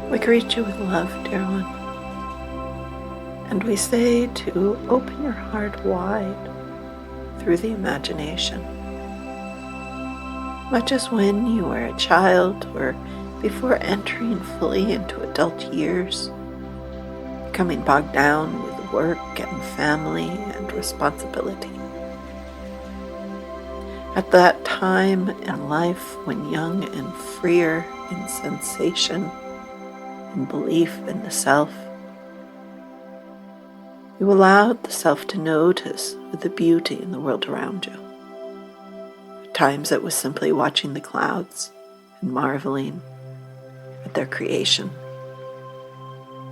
We greet you with love, dear one, and we say to open your heart wide through the imagination, much as when you were a child or before entering fully into adult years, becoming bogged down with work and family and responsibility. At that time in life when young and freer in sensation and belief in the self, you allowed the self to notice the beauty in the world around you. At times it was simply watching the clouds and marveling at their creation,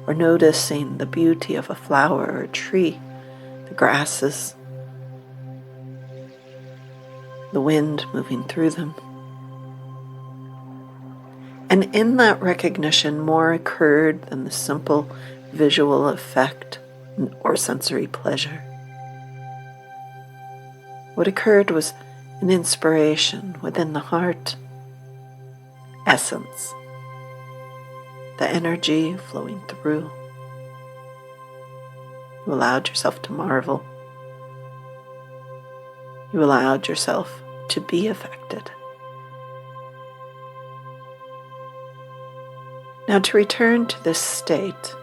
or noticing the beauty of a flower or a tree, the grasses, the wind moving through them. And in that recognition, more occurred than the simple visual effect or sensory pleasure. What occurred was an inspiration within the heart, essence, the energy flowing through. You allowed yourself to marvel. You allowed yourself to be affected. Now to return to this state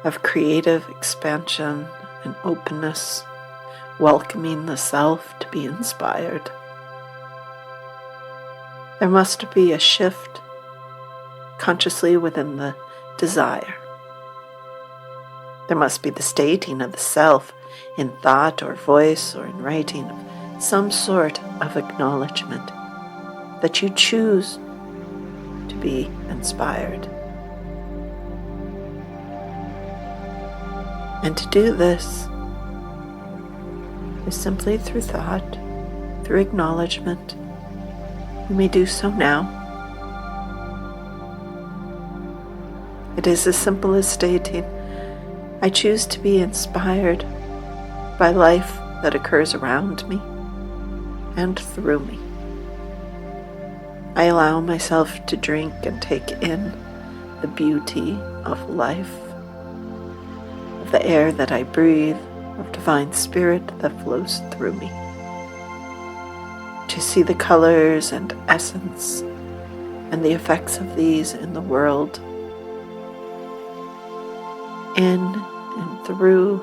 of creative expansion and openness, welcoming the self to be inspired, there must be a shift consciously within the desire. There must be the stating of the self in thought or voice or in writing of some sort of acknowledgement that you choose to be inspired. And to do this is simply through thought, through acknowledgement. You may do so now. It is as simple as stating, I choose to be inspired by life that occurs around me and through me. I allow myself to drink and take in the beauty of life, of the air that I breathe, of divine spirit that flows through me. To see the colors and essence and the effects of these in the world, in and through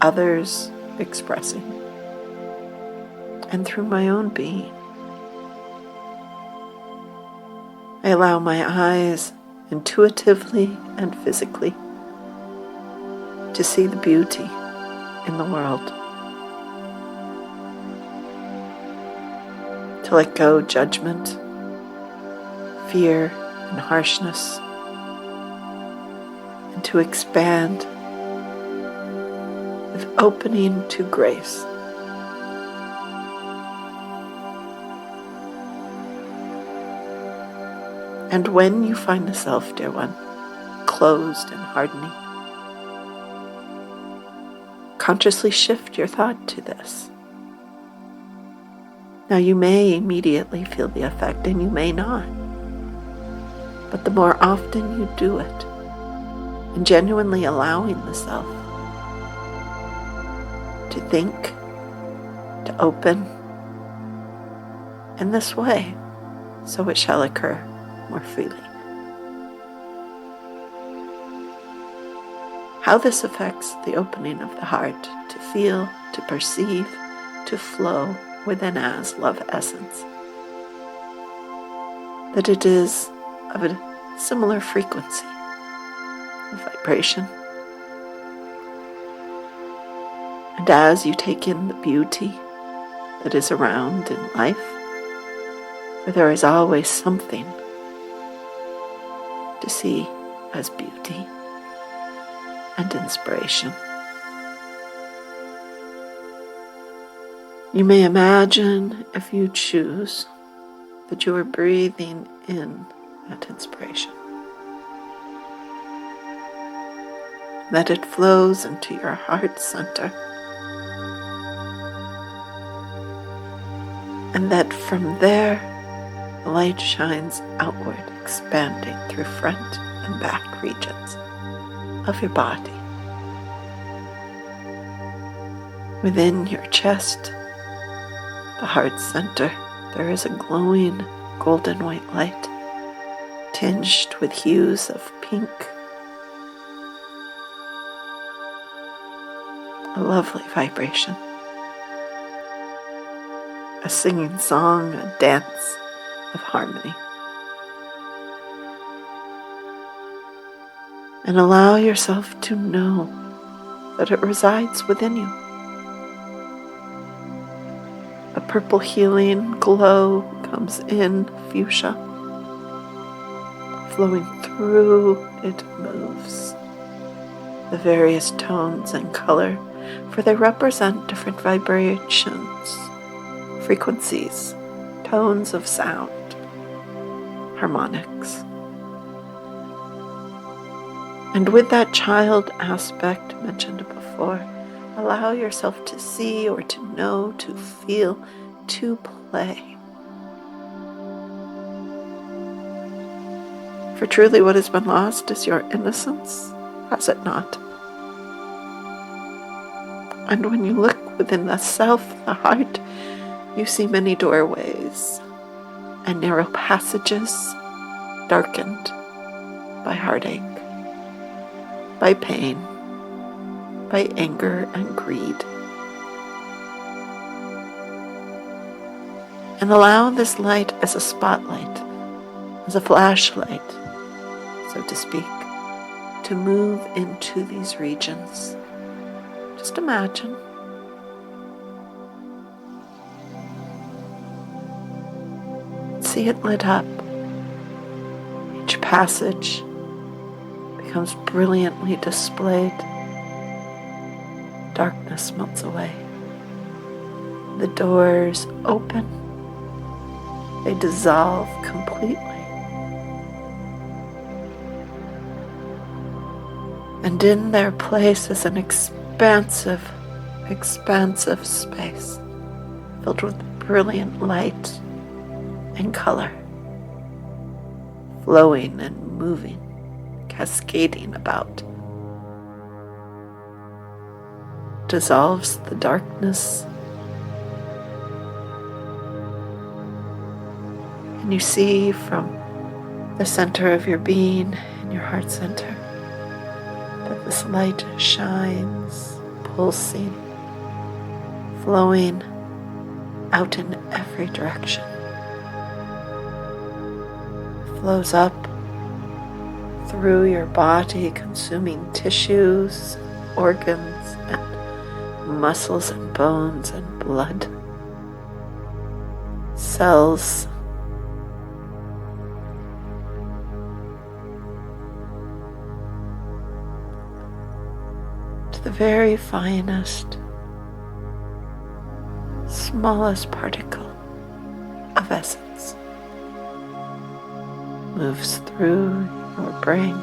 others expressing, and through my own being. I allow my eyes intuitively and physically to see the beauty in the world, to let go judgment, fear, and harshness, and to expand with opening to grace. And when you find the self, dear one, closed and hardening, consciously shift your thought to this. Now you may immediately feel the effect and you may not, but the more often you do it, and genuinely allowing the self to think, to open in this way, so it shall occur more freely. How this affects the opening of the heart to feel, to perceive, to flow within as love essence. That it is of a similar frequency, of vibration. And as you take in the beauty that is around in life, for there is always something to see as beauty and inspiration. You may imagine, if you choose, that you are breathing in that inspiration, that it flows into your heart center, and that from there the light shines outward, expanding through front and back regions of your body. Within your chest, the heart center, there is a glowing golden white light tinged with hues of pink. A lovely vibration. A singing song, a dance of harmony. And allow yourself to know that it resides within you. A purple healing glow comes in, fuchsia. Flowing through, it moves. The various tones and color, for they represent different vibrations, frequencies, tones of sound, harmonics. And with that child aspect mentioned before, allow yourself to see or to know, to feel, to play. For truly what has been lost is your innocence, has it not? And when you look within the self, the heart, you see many doorways and narrow passages darkened by heartache, by pain, by anger and greed. And allow this light as a spotlight, as a flashlight, so to speak, to move into these regions. Just imagine. See it lit up. Each passage becomes brilliantly displayed. Darkness melts away. The doors open. They dissolve completely. And in their place is an expansive space filled with brilliant light and color, flowing and moving, cascading about. Dissolves the darkness, and you see from the center of your being, in your heart center, that this light shines, pulsing, flowing out in every direction. Flows up through your body, consuming tissues, organs, and muscles and bones and blood, cells, to the very finest, smallest particle of essence. Moves through your brain,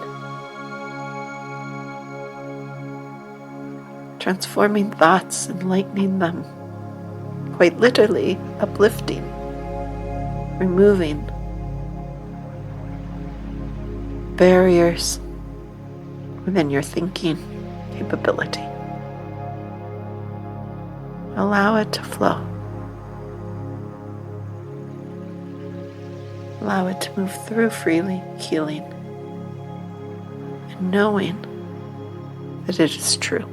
transforming thoughts, enlightening them, quite literally uplifting, removing barriers within your thinking capability. Allow it to flow. Allow it to move through freely, healing, and knowing that it is true.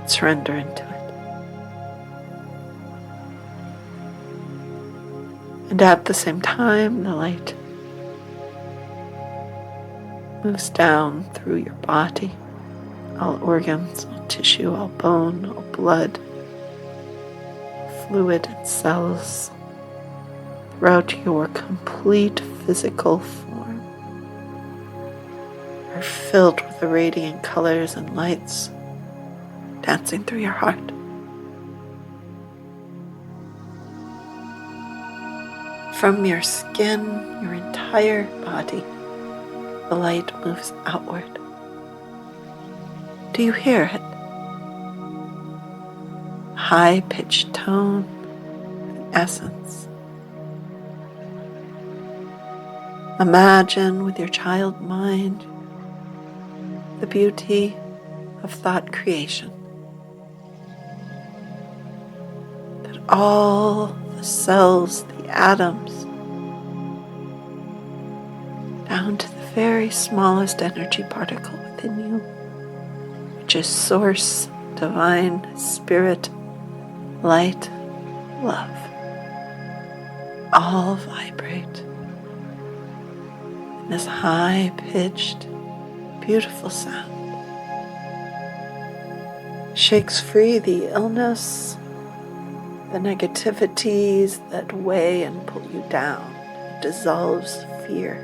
Surrender into it. And at the same time, the light moves down through your body, all organs, all tissue, all bone, all blood, fluid and cells, throughout your complete physical form, are filled with the radiant colors and lights dancing through your heart. From your skin, your entire body, the light moves outward. Do you hear it? High-pitched tone, the essence. Imagine with your child mind the beauty of thought creation. That all the cells, the atoms, down to the very smallest energy particle within you, which is source, divine, spirit, light, love, all vibrate in this high-pitched, beautiful sound. Shakes free the illness, the negativities that weigh and pull you down. It dissolves fear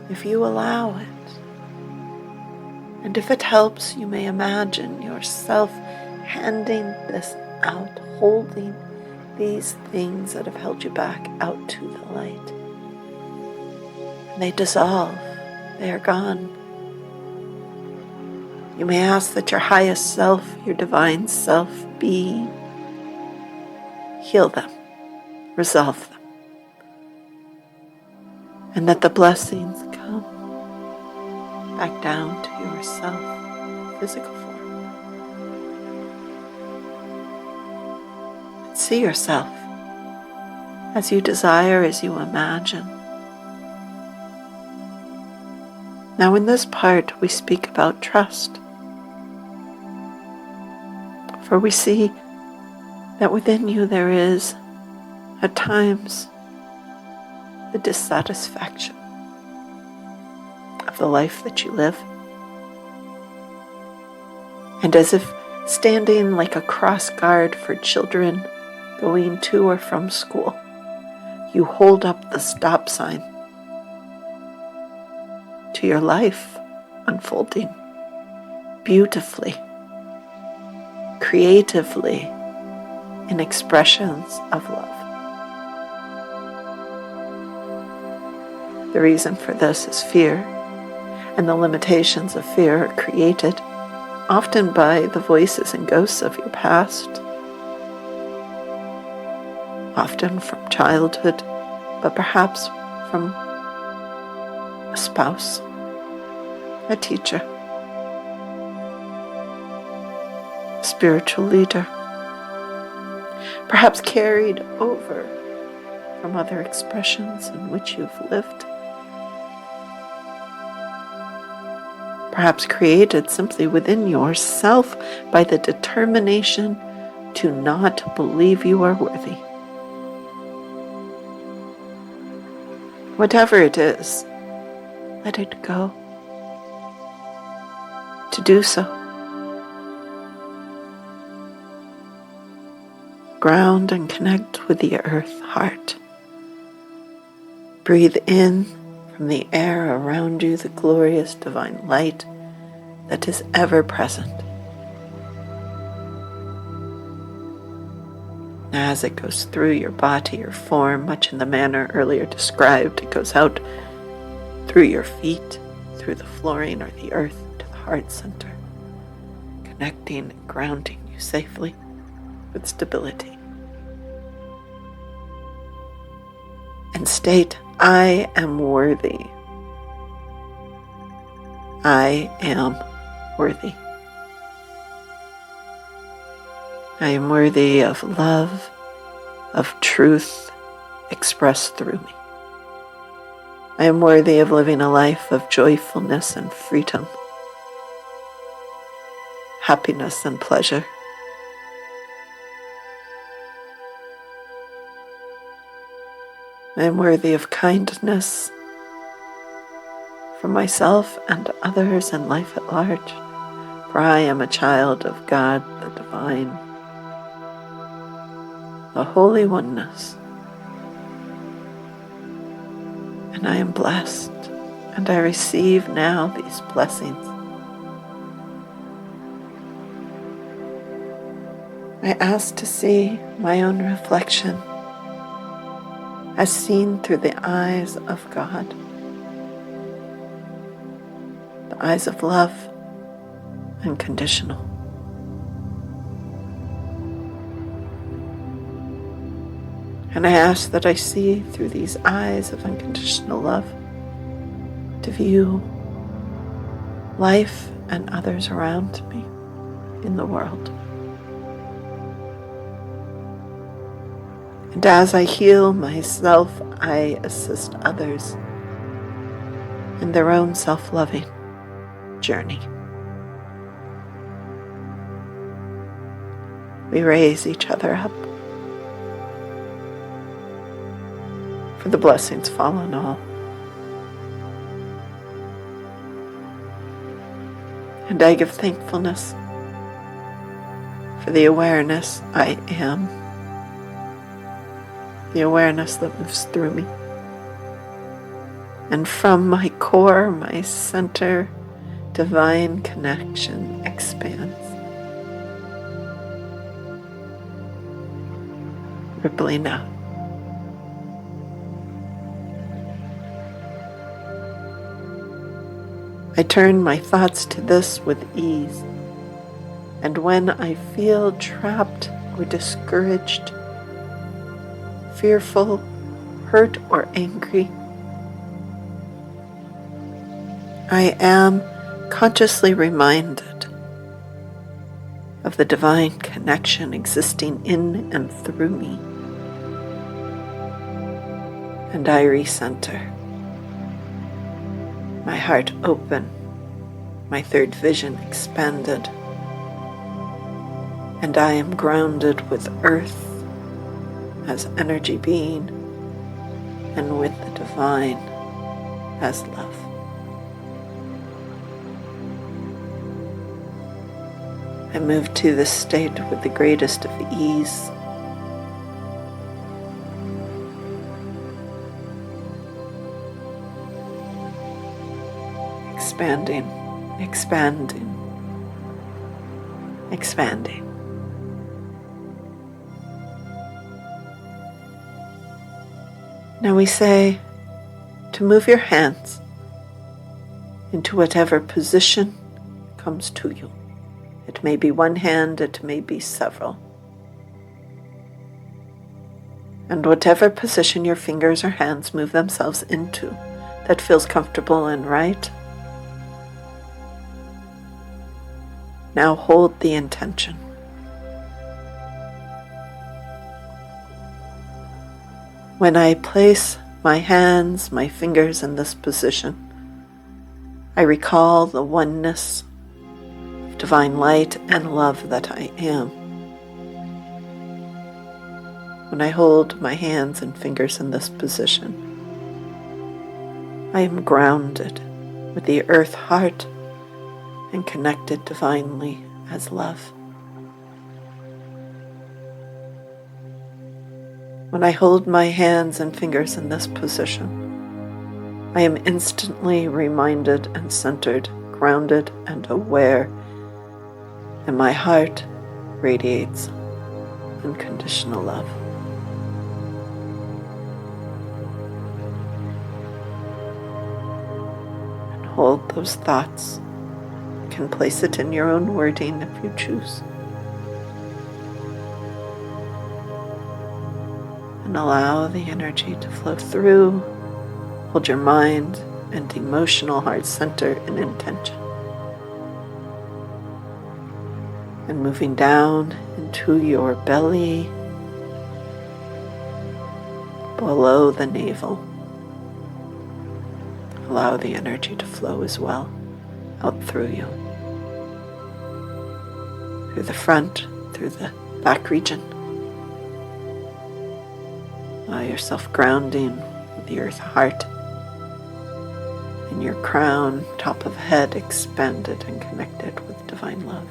if you allow it. And if it helps, you may imagine yourself handing this out, holding these things that have held you back out to the light. And they dissolve. They are gone. You may ask that your highest self, your divine self, being, heal them, resolve them, and that the blessings come back down to yourself, physical form. And see yourself as you desire, as you imagine. Now in this part we speak about trust, for we see that within you there is, at times, the dissatisfaction of the life that you live. And as if standing like a cross guard for children going to or from school, you hold up the stop sign to your life unfolding beautifully, creatively, in expressions of love. The reason for this is fear, and the limitations of fear are created often by the voices and ghosts of your past, often from childhood, but perhaps from a spouse, a teacher, a spiritual leader, perhaps carried over from other expressions in which you've lived, perhaps created simply within yourself by the determination to not believe you are worthy. Whatever it is, let it go. To do so, ground and connect with the earth heart. Breathe in from the air around you the glorious divine light that is ever present. As it goes through your body, your form, much in the manner earlier described, it goes out through your feet, through the flooring or the earth to the heart center, connecting and grounding you safely with stability. And state, I am worthy. I am worthy. I am worthy of love, of truth expressed through me. I am worthy of living a life of joyfulness and freedom, happiness and pleasure. I am worthy of kindness for myself and others and life at large, for I am a child of God, the divine, the Holy Oneness. And I am blessed, and I receive now these blessings. I ask to see my own reflection as seen through the eyes of God, the eyes of love, unconditional. And I ask that I see through these eyes of unconditional love to view life and others around me in the world. And as I heal myself, I assist others in their own self-loving journey. We raise each other up, for the blessings fall on all. And I give thankfulness for the awareness I am, the awareness that moves through me. And from my core, my center, divine connection expands, rippling out. I turn my thoughts to this with ease, and when I feel trapped or discouraged, fearful, hurt, or angry, I am consciously reminded of the divine connection existing in and through me, and I recenter. My heart open, my third vision expanded, and I am grounded with earth as energy being and with the divine as love. I move to this state with the greatest of ease, expanding, expanding, expanding. Now we say to move your hands into whatever position comes to you. It may be one hand, it may be several. And whatever position your fingers or hands move themselves into that feels comfortable and right, now hold the intention. When I place my hands, my fingers in this position, I recall the oneness of divine light and love that I am. When I hold my hands and fingers in this position, I am grounded with the earth heart and connected divinely as love. When I hold my hands and fingers in this position, I am instantly reminded and centered, grounded and aware, and my heart radiates unconditional love. And hold those thoughts. You can place it in your own wording if you choose. And allow the energy to flow through. Hold your mind and emotional heart center in intention. And moving down into your belly, below the navel. Allow the energy to flow as well, out through you. Through the front, through the back region. Allow yourself grounding with the earth heart. And your crown, top of head, expanded and connected with divine love.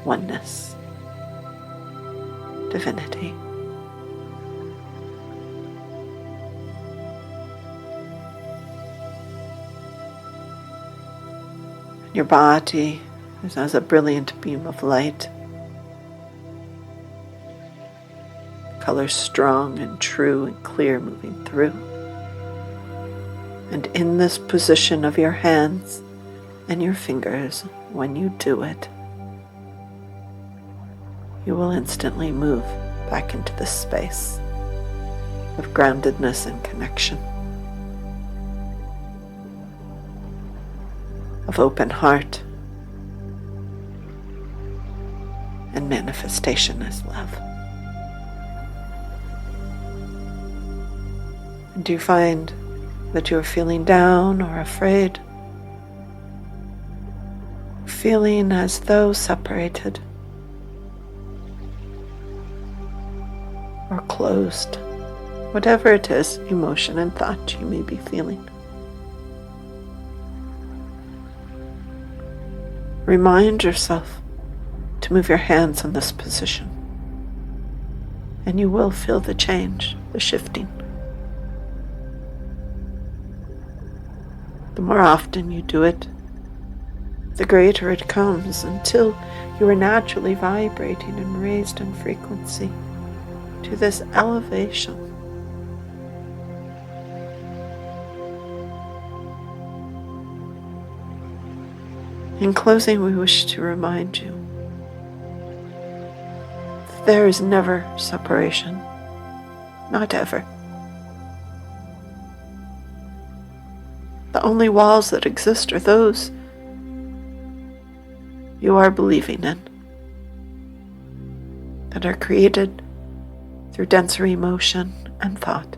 Oneness. Divinity. Your body is as a brilliant beam of light. Colors strong and true and clear moving through. And in this position of your hands and your fingers, when you do it, you will instantly move back into this space of groundedness and connection, of open heart and manifestation as love. And do you find that you're feeling down or afraid, feeling as though separated or closed, whatever it is, emotion and thought you may be feeling? Remind yourself to move your hands in this position, and you will feel the change, the shifting. The more often you do it, the greater it comes, until you are naturally vibrating and raised in frequency to this elevation. In closing, we wish to remind you that there is never separation, not ever. The only walls that exist are those you are believing in, that are created through denser emotion and thought.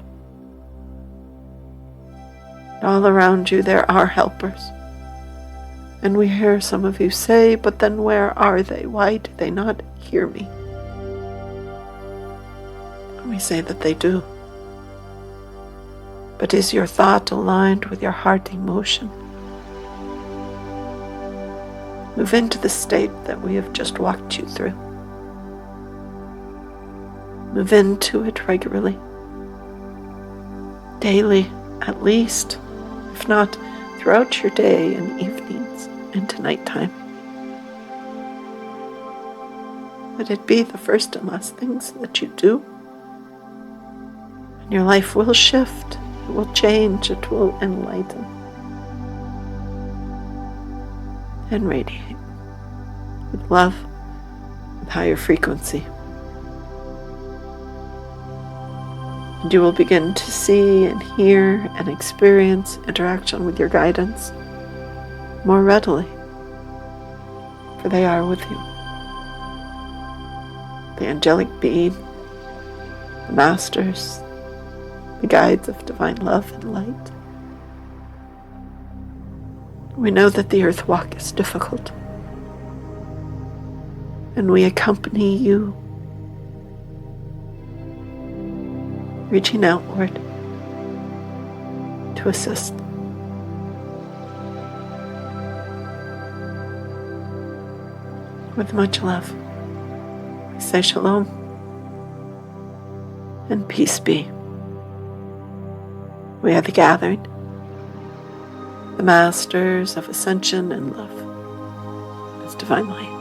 All around you there are helpers. And we hear some of you say, but then where are they? Why do they not hear me? And we say that they do. But is your thought aligned with your heart emotion? Move into the state that we have just walked you through. Move into it regularly, daily at least, if not throughout your day and evenings into nighttime. Let it be the first and last things that you do, and your life will shift, it will change, it will enlighten and radiate with love, with higher frequency. And you will begin to see and hear and experience interaction with your guidance more readily, for they are with you. The angelic being, the masters, the guides of divine love and light. We know that the earth walk is difficult, and we accompany you, reaching outward to assist. With much love, we say shalom and peace be. We are the gathering, the masters of ascension and love as divine light.